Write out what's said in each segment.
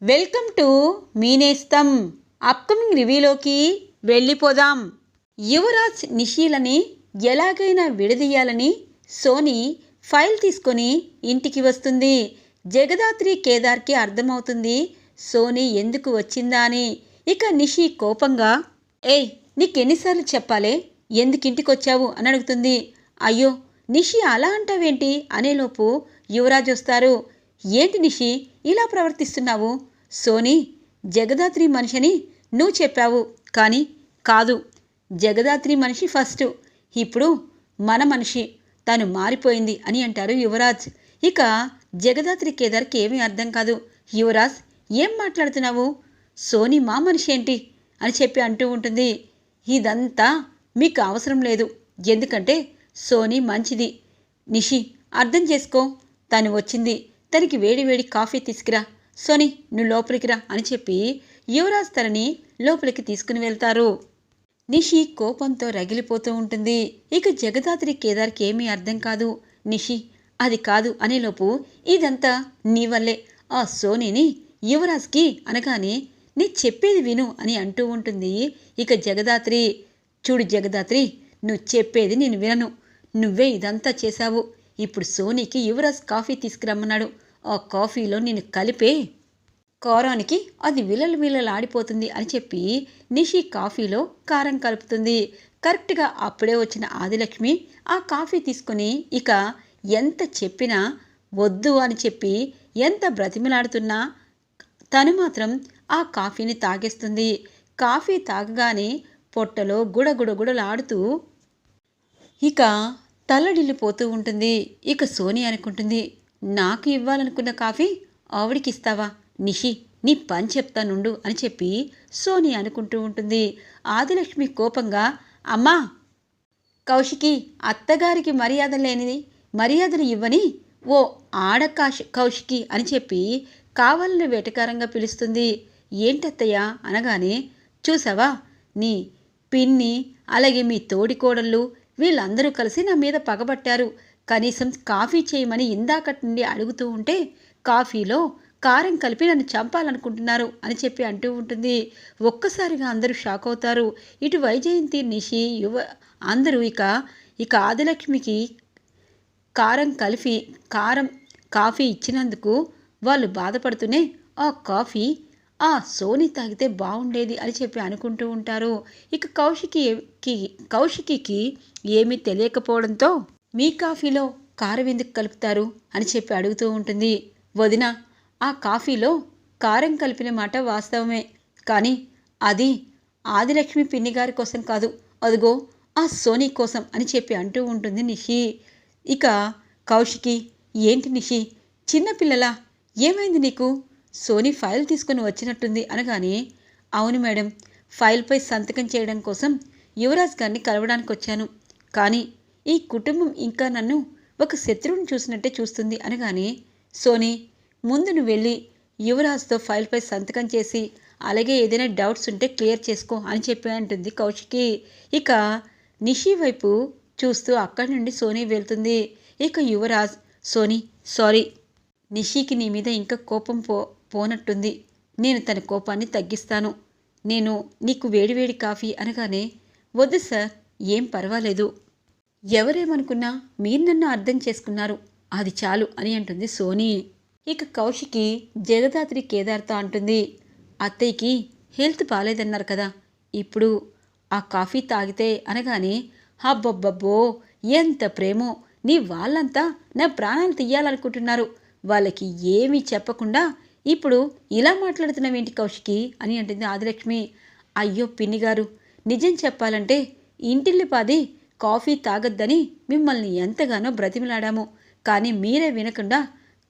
Welcome to మీనేస్తం. Upcoming రివ్యూలోకి వెళ్ళిపోదాం. యువరాజ్ నిషీలని ఎలాగైనా విడదీయాలని సోనీ ఫైల్ తీసుకొని ఇంటికి వస్తుంది. జగదాత్రి కేదార్కి అర్థమవుతుంది సోనీ ఎందుకు వచ్చిందా అని. ఇక నిషి కోపంగా, ఏయ్ నీకెన్నిసార్లు చెప్పాలే, ఎందుకు ఇంటికి వచ్చావు అని అడుగుతుంది. అయ్యో నిషి అలా అంటావేంటి అనేలోపు యువరాజ్ వస్తారు. ఏంటి నిషి ఇలా ప్రవర్తిస్తున్నావు? సోనీ జగదాత్రి మనిషిని నువ్వు చెప్పావు, కానీ కాదు, జగదాత్రి మనిషి ఫస్ట్, ఇప్పుడు మన మనిషి, తను మారిపోయింది అని అంటారు యువరాజ్. ఇక జగదాత్రి కేదార్కి ఏమీ అర్థం కాదు. యువరాజ్ ఏం మాట్లాడుతున్నావు, సోనీ మా మనిషి ఏంటి అని చెప్పి అంటూ ఉంటుంది. ఇదంతా మీకు అవసరం లేదు, ఎందుకంటే సోనీ మంచిది. నిషి అర్థం చేసుకో, తను వచ్చింది, తనకి వేడి వేడి కాఫీ తీసుకురా, సోనీ నువ్వు లోపలికి రా అని చెప్పి యువరాజ్ తనని లోపలికి తీసుకుని వెళ్తారు. నిషి కోపంతో రగిలిపోతూ ఉంటుంది. ఇక జగదాత్రి కేదార్కి ఏమీ అర్థం కాదు. నిషి అది కాదు అనేలోపు, ఇదంతా నీ వల్లే, ఆ సోనీని యువరాజ్కి అనగానే నీ చెప్పేది విను అని అంటూ ఉంటుంది. ఇక జగదాత్రి, చూడు జగదాత్రి, నువ్వు చెప్పేది నేను వినను, నువ్వే ఇదంతా చేశావు. ఇప్పుడు సోనీకి యువరాజ్ కాఫీ తీసుకురమ్మన్నాడు, ఆ కాఫీలో నేను కలిపే కారానికి అది విలలాడిపోతుంది అని చెప్పి నిషి కాఫీలో కారం కలుపుతుంది. కరెక్ట్గా అప్పుడే వచ్చిన ఆదిలక్ష్మి ఆ కాఫీ తీసుకొని ఇక ఎంత చెప్పినా వద్దు అని చెప్పి ఎంత బ్రతిమలాడుతున్నా తను మాత్రం ఆ కాఫీని తాగేస్తుంది. కాఫీ తాగగానే పొట్టలో గుడగుడగుడలాడుతూ ఇక తల్లడిల్లిపోతూ ఉంటుంది. ఇక సోని అనుకుంటుంది, నాకు ఇవ్వాలనుకున్న కాఫీ ఆవిడికి ఇస్తావా? నిషి నీ పని చెప్తానుండు అని చెప్పి సోని అనుకుంటూ ఉంటుంది. ఆదిలక్ష్మి కోపంగా, అమ్మా కౌశికి, అత్తగారికి మర్యాద లేనిది మర్యాదలు ఇవ్వని ఓ కౌశికి అని చెప్పి కావాలని వెటకారంగా పిలుస్తుంది. ఏంటత్తయ్యా అనగానే, చూసావా నీ పిన్ని అలాగే మీ తోడికోడళ్ళు వీళ్ళందరూ కలిసి నా మీద పగబట్టారు, కనీసం కాఫీ చేయమని ఇందాకటి నుండి అడుగుతూ ఉంటే కాఫీలో కారం కలిపి నన్ను చంపాలనుకుంటున్నారు అని చెప్పి అంటూ ఉంటుంది. ఒక్కసారిగా అందరూ షాక్ అవుతారు. ఇటు వైజయంతి, నిషి, అందరూ ఇక ఆదిలక్ష్మికి కాఫీ ఇచ్చినందుకు వాళ్ళు బాధపడుతూనే ఆ కాఫీ ఆ సోని తాగితే బాగుండేది అని చెప్పి అనుకుంటూ ఉంటారు. ఇక కౌశికి ఏమీ తెలియకపోవడంతో, మీ కాఫీలో కారం ఎందుకు కలుపుతారు అని చెప్పి అడుగుతూ ఉంటుంది. వదిన, ఆ కాఫీలో కారం కలిపిన మాట వాస్తవమే, కానీ అది ఆదిలక్ష్మి పిన్ని గారి కోసం కాదు, అదిగో ఆ సోనీ కోసం అని చెప్పి అంటూ ఉంటుంది నిషి. ఇక కౌశికి, ఏంటి నిషి చిన్నపిల్లలా, ఏమైంది నీకు? సోనీ ఫైల్ తీసుకుని వచ్చినట్టుంది అనగానే, అవును మేడం, ఫైల్పై సంతకం చేయడం కోసం యువరాజ్ గారిని కలవడానికి వచ్చాను, కానీ ఈ కుటుంబం ఇంకా నన్ను ఒక శత్రువుని చూసినట్టే చూస్తుంది అనగానే, సోనీ ముందు నువ్వు వెళ్ళి యువరాజ్తో ఫైల్పై సంతకం చేసి అలాగే ఏదైనా డౌట్స్ ఉంటే క్లియర్ చేసుకో అని చెప్పి అంటుంది కౌశికి. ఇక నిషి వైపు చూస్తూ అక్కడి నుండి సోనీ వెళ్తుంది. ఇక యువరాజ్, సోనీ సారీ, నిషికి నీ మీద ఇంకా కోపం పోనట్టుంది, నేను తన కోపాన్ని తగ్గిస్తాను, నేను నీకు వేడివేడి కాఫీ అనగానే, వద్దు సార్, ఏం పర్వాలేదు, ఎవరేమనుకున్నా మీరు నన్ను అర్థం చేసుకున్నారు, అది చాలు అని అంటుంది సోనీ. ఇక కౌశికి జగదాత్రి కేదార్తో అంటుంది, అత్తయ్యకి హెల్త్ బాగాలేదన్నారు కదా, ఇప్పుడు ఆ కాఫీ తాగితే అనగానే, అబ్బబ్బబ్బో ఎంత ప్రేమో, నీ వాళ్ళంతా నా ప్రాణాలు తీయాలనుకుంటున్నారు, వాళ్ళకి ఏమీ చెప్పకుండా ఇప్పుడు ఇలా మాట్లాడుతున్నావేంటి కౌశికి అని అంటుంది ఆదిలక్ష్మి. అయ్యో పిన్నిగారు, నిజం చెప్పాలంటే ఇంటిల్లిపాది కాఫీ తాగొద్దని మిమ్మల్ని ఎంతగానో బ్రతిమలాడాము, కానీ మీరే వినకుండా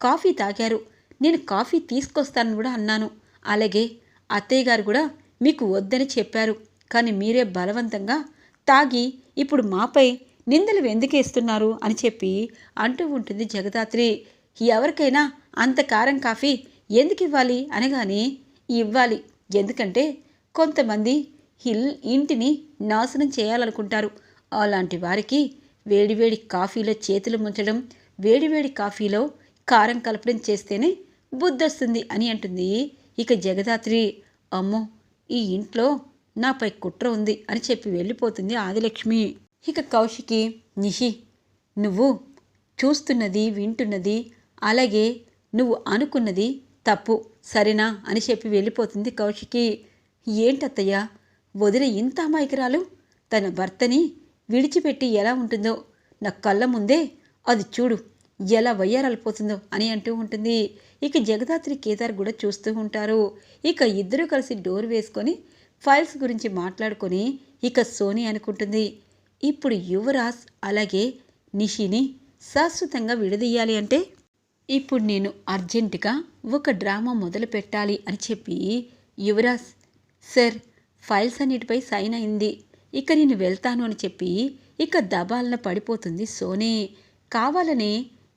కాఫీ తాగారు, నేను కాఫీ తీసుకొస్తానని కూడా అన్నాను, అలాగే అత్తయ్య గారు కూడా మీకు వద్దని చెప్పారు, కానీ మీరే బలవంతంగా తాగి ఇప్పుడు మాపై నిందలు ఎందుకేస్తున్నారు అని చెప్పి అంటూ ఉంటుంది జగదాత్రి. ఎవరికైనా అంత కారం కాఫీ ఎందుకు ఇవ్వాలి అనగానే, ఇవ్వాలి, ఎందుకంటే కొంతమంది ఇంటిని నాశనం చేయాలనుకుంటారు, అలాంటి వారికి వేడివేడి కాఫీలో చేతులు ముంచడం, వేడివేడి కాఫీలో కారం కలపడం చేస్తేనే బుద్ధొస్తుంది అని అంటుంది ఇక జగదాత్రి అమ్మో ఈ ఇంట్లో నాపై కుట్ర ఉంది అని చెప్పి వెళ్ళిపోతుంది ఆదిలక్ష్మి. ఇక కౌశికి నిషి నువ్వు చూస్తున్నది వింటున్నది అలాగే నువ్వు అనుకున్నది తప్పు సరేనా అని చెప్పి వెళ్ళిపోతుంది కౌశికి. ఏంటత్తయ్య వదిన ఇంత అమాయకురాలు, తన భర్తని విడిచిపెట్టి ఎలా ఉంటుందో నా కళ్ళ ముందే అది చూడు ఎలా వయ్యారలిపోతుందో అని అంటూ ఉంటుంది. ఇక జగదాత్రి కేదార్ కూడా చూస్తూ ఉంటారు. ఇక ఇద్దరూ కలిసి డోర్ వేసుకొని ఫైల్స్ గురించి మాట్లాడుకొని ఇక సోని అనుకుంటుంది, ఇప్పుడు యువరాజ్ అలాగే నిషిని శాశ్వతంగా విడదీయాలి అంటే ఇప్పుడు నేను అర్జెంటుగా ఒక డ్రామా మొదలు పెట్టాలి అని చెప్పి యువరాజ్ సార్ ఫైల్స్ అన్నిటిపై సైన్ అయింది, ఇక నేను వెళ్తాను అని చెప్పి ఇక దబాలన పడిపోతుంది సోని. కావాలనే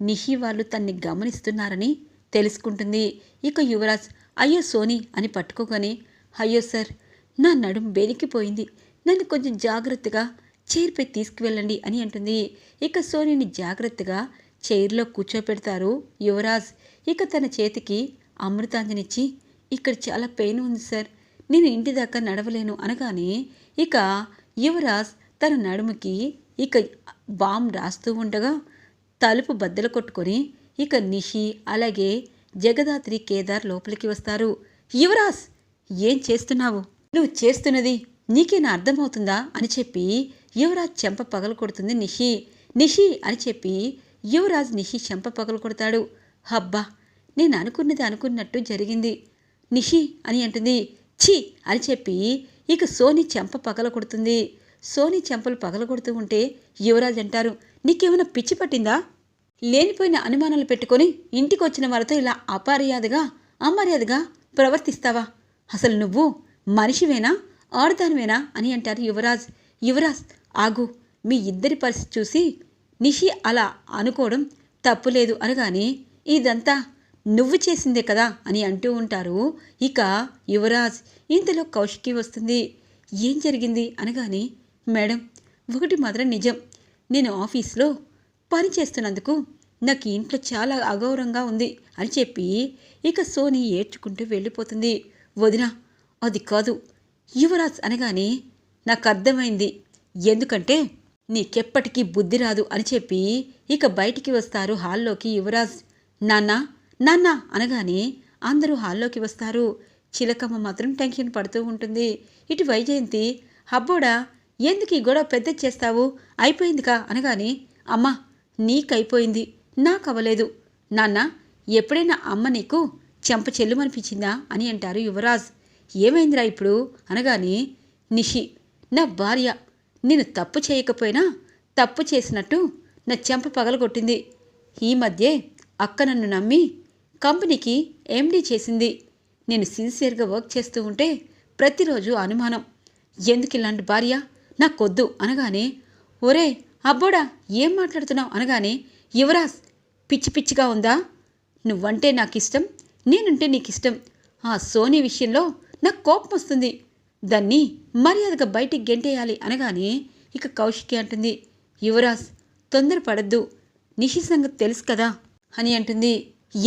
నిషి వాళ్ళు తన్ని గమనిస్తున్నారని తెలుసుకుంటుంది. ఇక యువరాజ్ అయ్యో సోని అని పట్టుకోగానే అయ్యో సార్ నా నడుం బెనికిపోయింది, నన్ను కొంచెం జాగ్రత్తగా చైర్పై తీసుకువెళ్ళండి అని అంటుంది. ఇక సోనీని జాగ్రత్తగా చైర్లో కూర్చోపెడతారు యువరాజ్. ఇక తన చేతికి అమృతాంజనిచ్చి ఇక్కడ చాలా పెయిన్ ఉంది సార్, నేను ఇంటి దాకా నడవలేను అనగానే ఇక యువరాజ్ తన నడుముకి ఇక బామ్ రాస్తూ ఉండగా తలుపు బద్దలు కొట్టుకొని ఇక నిషి అలాగే జగదాత్రి కేదార్ లోపలికి వస్తారు. యువరాజ్ ఏం చేస్తున్నావు, నువ్వు చేస్తున్నది నీకేనా అర్థమవుతుందా అని చెప్పి యువరాజ్ చెంప పగలు కొడుతుంది నిషి. నిషి అని చెప్పి యువరాజ్ నిషి చెంప పగలు కొడతాడు. హబ్బా నేను అనుకున్నది అనుకున్నట్టు జరిగింది నిషి అని అంటుంది. ఛీ అని చెప్పి ఇక సోని చెంప పగల కొడుతుంది. సోని చెంపలు పగల కొడుతూ ఉంటే యువరాజ్ అంటారు, నీకేమైనా పిచ్చి పట్టిందా, లేనిపోయిన అనుమానాలు పెట్టుకొని ఇంటికి వచ్చిన వాళ్ళతో ఇలా అమర్యాదగా ప్రవర్తిస్తావా, అసలు నువ్వు మనిషివేనా ఆడదానివేనా అని అంటారు యువరాజ్. యువరాజ్ ఆగు, మీ ఇద్దరి పరిస్థితి చూసి నిషి అలా అనుకోవడం తప్పులేదు అనగానే ఇదంతా నువ్వు చేసిందే కదా అని అంటూ ఉంటారు ఇక యువరాజ్. ఇంతలో కౌశికి వస్తుంది. ఏం జరిగింది అనగానే మేడం ఒకటి మాత్రం నిజం, నేను ఆఫీస్లో పని చేస్తున్నందుకు నాకు ఇంట్లో చాలా అగౌరవంగా ఉంది అని చెప్పి ఇక సోని ఏడ్చుకుంటూ వెళ్ళిపోతుంది. వదినా అది కాదు యువరాజ్ అనగానే నాకు అర్థమైంది, ఎందుకంటే నీకెప్పటికీ బుద్ధి రాదు అని చెప్పి ఇక బయటికి వస్తారు హాల్లోకి యువరాజ్. నాన్న అనగానే అందరూ హాల్లోకి వస్తారు. చిలకమ్మ మాత్రం టెన్షన్ పడుతూ ఉంటుంది. ఇటు వైజయంతి హబ్బోడా ఎందుకు ఈ గొడవ పెద్ద చేస్తావు, అయిపోయిందికా అనగానే అమ్మా నీకైపోయింది నాకవ్వలేదు, నాన్న ఎప్పుడైనా అమ్మ నీకు చెంప చెల్లుమనిపించిందా అని అంటారు యువరాజ్. ఏమైందిరా ఇప్పుడు అనగానే నిషి నా భార్య నేను తప్పు చేయకపోయినా తప్పు చేసినట్టు నా చెంప పగలగొట్టింది. ఈ మధ్యే అక్క నన్ను నమ్మి కంపెనీకి ఎండీ చేసింది. నేను సిన్సియర్గా వర్క్ చేస్తూ ఉంటే ప్రతిరోజు అనుమానం, ఎందుకు ఇలాంటి భార్య నాకొద్దు అనగానే ఒరే అబ్బోడా ఏం మాట్లాడుతున్నావు అనగానే యువరాజ్ పిచ్చి పిచ్చిగా ఉందా, నువ్వంటే నాకు ఇష్టం, నేనుంటే నీకు ఇష్టం, ఆ సోనీ విషయంలో నాకు కోపం వస్తుంది, దాన్ని మర్యాదగా బయటికి గెంటేయాలి అనగానే ఇక కౌశికి అంటుంది యువరాజ్ తొందరపడద్దు, నిషి సంగతి తెలుసు కదా అని అంటుంది.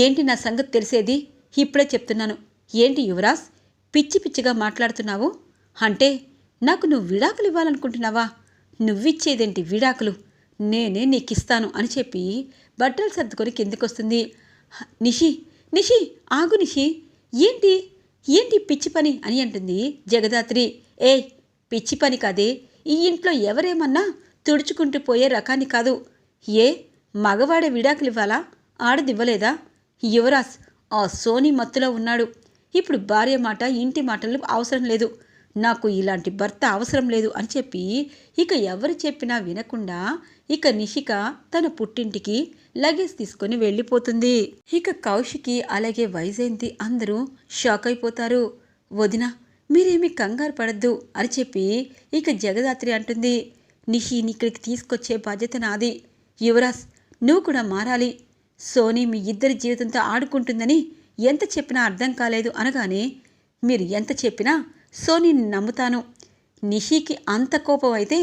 ఏంటి నా సంగతి తెలిసేది, ఇప్పుడే చెప్తున్నాను, ఏంటి యువరాజ్ పిచ్చి పిచ్చిగా మాట్లాడుతున్నావు, అంటే నాకు నువ్వు విడాకులు ఇవ్వాలనుకుంటున్నావా, నువ్విచ్చేదేంటి విడాకులు, నేనే నీకిస్తాను అని చెప్పి బట్టలు సర్దుకొని కిందకొస్తుంది. నిషి ఆగు నిషి, ఏంటి పిచ్చి పని అని అంటుంది జగదాత్రి. ఏ పిచ్చి పని కాదే, ఈ ఇంట్లో ఎవరేమన్నా తుడుచుకుంటూ పోయే రకాన్ని కాదు, ఏ మగవాడే విడాకులు ఇవ్వాలా, ఆడదివ్వలేదా, యువరాజ్ ఆ సోనీ మత్తులో ఉన్నాడు, ఇప్పుడు భార్య మాట ఇంటి మాటలు అవసరం లేదు, నాకు ఇలాంటి భర్త అవసరం లేదు అని చెప్పి ఇక ఎవరు చెప్పినా వినకుండా ఇక నిషిక తన పుట్టింటికి లగేజ్ తీసుకొని వెళ్ళిపోతుంది. ఇక కౌశికి అలాగే వైజయంతి అందరూ షాక్ అయిపోతారు. వదిన మీరేమీ కంగారు పడద్దు అని చెప్పి ఇక జగదాత్రి అంటుంది. నిషిని ఇక్కడికి తీసుకొచ్చే బాధ్యత నాది, యువరాజ్ నువ్వు కూడా మారాలి, సోనీ మీ ఇద్దరి జీవితంతో ఆడుకుంటుందని ఎంత చెప్పినా అర్థం కాలేదు అనగానే మీరు ఎంత చెప్పినా సోనీని నమ్ముతాను, నిషికి అంత కోపం అయితే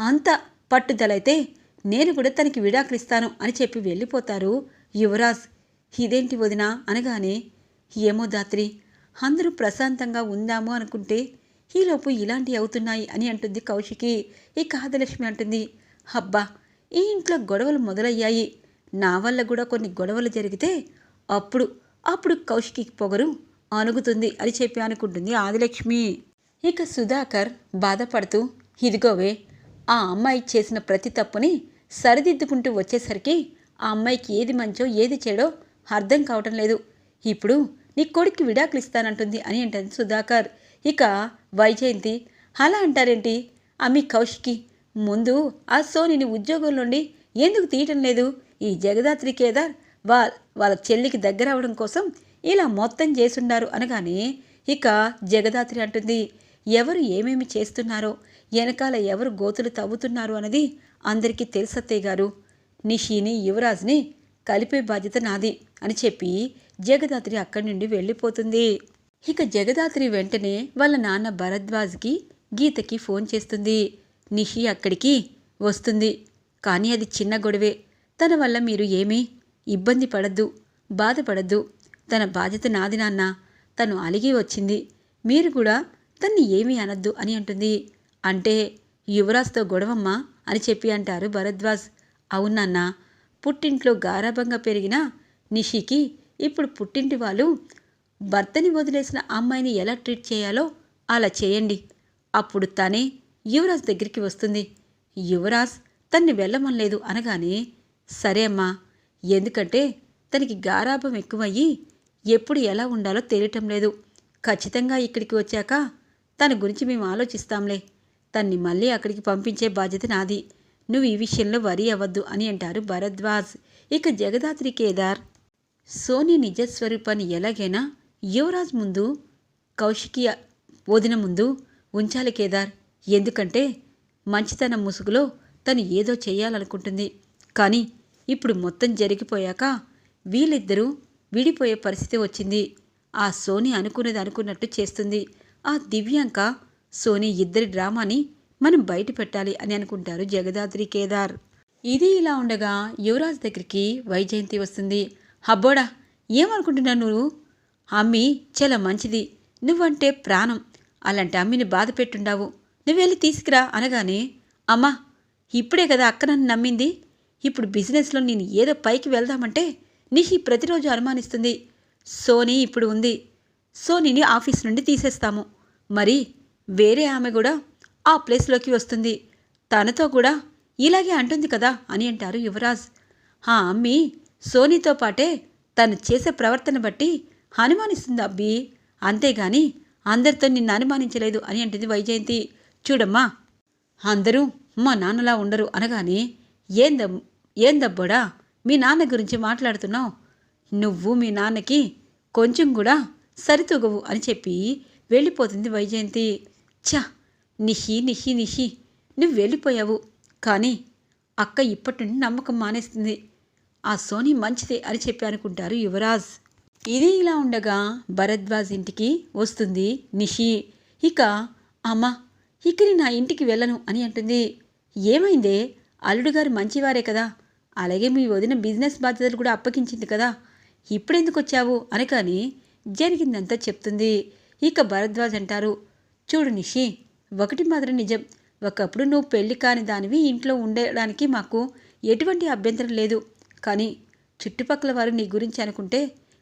అంత పట్టుదలైతే నేను కూడా తనకి విడాకులు ఇస్తాను అని చెప్పి వెళ్ళిపోతారు యువరాజ్. ఇదేంటి వదినా అనగానే ఏమో దాత్రి అందరూ ప్రశాంతంగా ఉందాము అనుకుంటే ఈలోపు ఇలాంటివి అవుతున్నాయి అని అంటుంది కౌశికి. ఇక ఆదిలక్ష్మి అంటుంది, అబ్బా ఈ ఇంట్లో గొడవలు మొదలయ్యాయి, నా వల్ల కూడా కొన్ని గొడవలు జరిగితే అప్పుడు అప్పుడు కౌశికి పొగరు అణుగుతుంది అని చెప్పి అనుకుంటుంది ఆదిలక్ష్మి. ఇక సుధాకర్ బాధపడుతూ, ఇదిగోవే ఆ అమ్మాయి చేసిన ప్రతి తప్పుని సరిదిద్దుకుంటూ వచ్చేసరికి ఆ అమ్మాయికి ఏది మంచో ఏది చెడో అర్థం కావటం లేదు, ఇప్పుడు నీ కొడుక్కి విడాకులు ఇస్తానంటుంది అని అంటుంది సుధాకర్. ఇక వైజయంతి, అలా అంటారేంటి మీ కౌశికి, ముందు ఆ సోనిని ఉద్యోగం నుండి ఎందుకు తీయటం లేదు? ఈ జగదాత్రి కేదార్ వాళ్ళ చెల్లికి దగ్గర అవడం కోసం ఇలా మొత్తం చేసుండారు అనగానే ఇక జగదాత్రి అంటుంది, ఎవరు ఏమేమి చేస్తున్నారో వెనకాల ఎవరు గోతులు తవ్వుతున్నారు అన్నది అందరికీ తెలుసత్తయ్య గారు, నిషిని యువరాజ్ని కలిపే బాధ్యత నాది అని చెప్పి జగదాత్రి అక్కడి నుండి వెళ్ళిపోతుంది. ఇక జగదాత్రి వెంటనే వాళ్ళ నాన్న భరద్వాజ్కి గీతకి ఫోన్ చేస్తుంది. నిషి అక్కడికి వస్తుంది, కానీ అది చిన్న గొడవే, తన వల్ల మీరు ఏమీ ఇబ్బంది పడద్దు, బాధపడద్దు, తన బాధ్యత నాది నాన్న, తను అలిగి వచ్చింది, మీరు కూడా తన్ని ఏమీ అనద్దు అని అంటుంది. అంటే యువరాజ్తో గొడవమ్మా అని చెప్పి అంటారు భరద్వాజ్. అవునన్నా, పుట్టింట్లో గారాభంగా పెరిగిన నిషికి ఇప్పుడు పుట్టింటి వాళ్ళు భర్తని వదిలేసిన అమ్మాయిని ఎలా ట్రీట్ చేయాలో అలా చేయండి, అప్పుడు తనే యువరాజ్ దగ్గరికి వస్తుంది, యువరాజ్ తన్ని వెళ్ళమనలేదు అనగానే సరే అమ్మా, ఎందుకంటే తనకి గారాభం ఎక్కువయ్యి ఎప్పుడు ఎలా ఉండాలో తెలియటం లేదు, ఖచ్చితంగా ఇక్కడికి వచ్చాక తన గురించి మేము ఆలోచిస్తాంలే, తన్ని మళ్ళీ అక్కడికి పంపించే బాధ్యత నాది, నువ్వు ఈ విషయంలో వరి అవ్వద్దు అని అంటారు భరద్వాజ్. ఇక జగదాత్రి కేదార్ సోని నిజస్వరూపాన్ని ఎలాగైనా యువరాజ్ ముందు, కౌశికి వదిన ముందు ఉంచాలి కేదార్, ఎందుకంటే మంచితనం ముసుగులో తను ఏదో చేయాలనుకుంటుంది, కానీ ఇప్పుడు మొత్తం జరిగిపోయాక వీళ్ళిద్దరూ విడిపోయే పరిస్థితి వచ్చింది, ఆ సోని అనుకున్నది అనుకున్నట్టు చేస్తుంది, ఆ దివ్యాంక సోని ఇద్దరి డ్రామాని మనం బయట పెట్టాలి అని అనుకుంటారు జగదాత్రి కేదార్. ఇది ఇలా ఉండగా యువరాజ్ దగ్గరికి వైజయంతి వస్తుంది. అబ్బోడా ఏమనుకుంటున్నావు నువ్వు, అమ్మి చాలా మంచిది, నువ్వంటే ప్రాణం, అలాంటి అమ్మిని బాధ పెట్టుండావు, నువ్వు వెళ్ళి తీసుకురా అనగానే అమ్మా ఇప్పుడే కదా అక్క నన్ను నమ్మింది, ఇప్పుడు బిజినెస్లో నేను ఏదో పైకి వెళ్దామంటే నిషి ప్రతిరోజు అనుమానిస్తుంది, సోని ఇప్పుడు ఉంది, సోనిని ఆఫీస్ నుండి తీసేస్తాము, మరి వేరే ఆమె కూడా ఆ ప్లేస్లోకి వస్తుంది, తనతో కూడా ఇలాగే అంటుంది కదా అని అంటారు యువరాజ్. ఆ అమ్మి సోనీతో పాటే తను చేసే ప్రవర్తన బట్టి అనుమానిస్తుంది అబ్బి, అంతేగాని అందరితో నిన్ను అనుమానించలేదు అని అంటుంది వైజయంతి. చూడమ్మా అందరూ మా నాన్నలా ఉండరు అనగానే ఏందబ్బోడా మీ నాన్న గురించి మాట్లాడుతున్నావు, నువ్వు మీ నాన్నకి కొంచెం కూడా సరితూగవు అని చెప్పి వెళ్ళిపోతుంది వైజయంతి. ఛ నిషి నిషి నిషి నువ్వు వెళ్ళిపోయావు, కానీ అక్క ఇప్పటి నుండి నమ్మకం మానేస్తుంది, ఆ సోని మంచిదే అని చెప్పి అనుకుంటారు యువరాజ్. ఇది ఇలా ఉండగా భరద్వాజ్ ఇంటికి వస్తుంది నిషి. ఇక అమ్మ ఇక నా ఇంటికి వెళ్ళను అని అంటుంది. ఏమైందే, అల్లుడు గారు మంచివారే కదా, అలాగే మీ వదిన బిజినెస్ బాధ్యతలు కూడా అప్పగించింది కదా, ఇప్పుడెందుకు వచ్చావు అనగానే జరిగిందంతా చెప్తుంది. ఇక భరద్వాజ్ అంటారు, చూడు నిషి, ఒకటి మాత్రం నిజం, ఒకప్పుడు నువ్వు పెళ్లి కాని దానివి ఇంట్లో ఉండడానికి మాకు ఎటువంటి అభ్యంతరం లేదు, కానీ చుట్టుపక్కల వారు నీ గురించి అనుకుంటే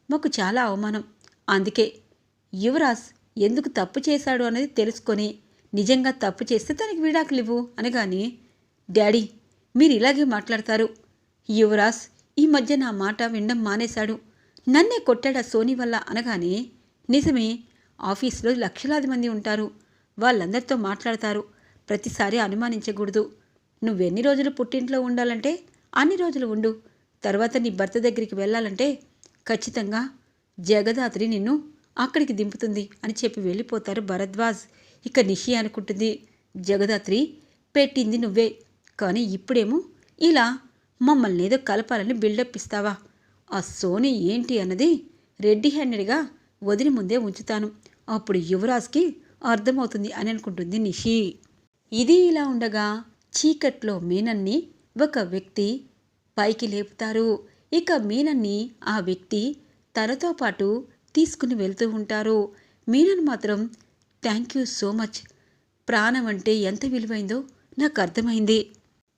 మాకు చాలా అవమానం, అందుకే యువరాజ్ ఎందుకు తప్పు చేశాడు అనేది తెలుసుకొని నిజంగా తప్పు చేస్తే తనకి విడాకులు ఇవ్వు అనగానే డాడీ మీరు ఇలాగే మాట్లాడతారు, యువరాజ్ ఈ మధ్య నా మాట వినడం మానేశాడు, నన్నే కొట్టాడా సోని వల్ల అనగానే నిజమే, ఆఫీస్లో లక్షలాది మంది ఉంటారు, వాళ్ళందరితో మాట్లాడతారు, ప్రతిసారి అనుమానించకూడదు, నువ్వెన్ని రోజులు పుట్టింట్లో ఉండాలంటే అన్ని రోజులు ఉండు, తర్వాత నీ భర్త దగ్గరికి వెళ్ళాలంటే ఖచ్చితంగా జగదాత్రి నిన్ను అక్కడికి దింపుతుంది అని చెప్పి వెళ్ళిపోతారు భరద్వాజ్. ఇక నిషి అనుకుంటుంది, జగదాత్రి పెట్టింది నువ్వే, కానీ ఇప్పుడేమో ఇలా మమ్మల్ని ఏదో కలపాలని బిల్డప్ ఇస్తావా, ఆ సోని ఏంటి అన్నది రెడ్డి హ్యాండెడ్గా వదిలి ముందే ఉంచుతాను, అప్పుడు యువరాజ్కి అర్థమవుతుంది అని అనుకుంటుంది నిషి. ఇది ఇలా ఉండగా చీకట్లో మీనన్ని ఒక వ్యక్తి పైకి లేపుతారు. ఇక మీనన్ని ఆ వ్యక్తి తనతో పాటు తీసుకుని వెళ్తూ ఉంటారు. మీనన్ మాత్రం థ్యాంక్ యూ సో మచ్, ప్రాణం అంటే ఎంత విలువైందో నాకు అర్థమైంది,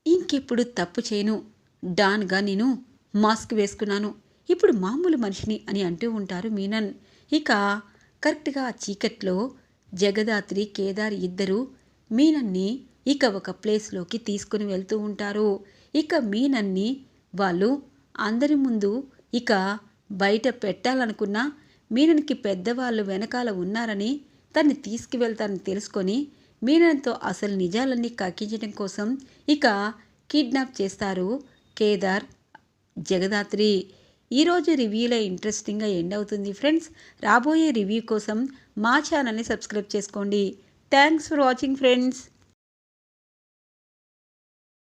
ఇంకెప్పుడు తప్పు చేయను, డాన్గా నేను మాస్క్ వేసుకున్నాను, ఇప్పుడు మామూలు మనిషిని అని అంటూ ఉంటారు మీనన్. ఇక కరెక్ట్గా ఆ చీకట్లో జగదాత్రి కేదార్ ఇద్దరు మీనన్ని ఇక ఒక ప్లేస్లోకి తీసుకుని వెళ్తూ ఉంటారు. ఇక మీనన్ని వాళ్ళు అందరి ముందు ఇక బయట పెట్టాలనుకున్నా మీనన్కి పెద్దవాళ్ళు వెనకాల ఉన్నారని తన్ని తీసుకువెళ్తారని తెలుసుకొని మీనన్తో అసలు నిజాలన్నీ కక్కించడం కోసం ఇక కిడ్నాప్ చేస్తారు కేదార్, జగదాత్రి. ఈరోజు రివ్యూలో ఇంట్రెస్టింగ్గా ఎండ్ అవుతుంది ఫ్రెండ్స్. రాబోయే రివ్యూ కోసం మా ఛానల్ని సబ్స్క్రైబ్ చేసుకోండి. Thanks for watching friends.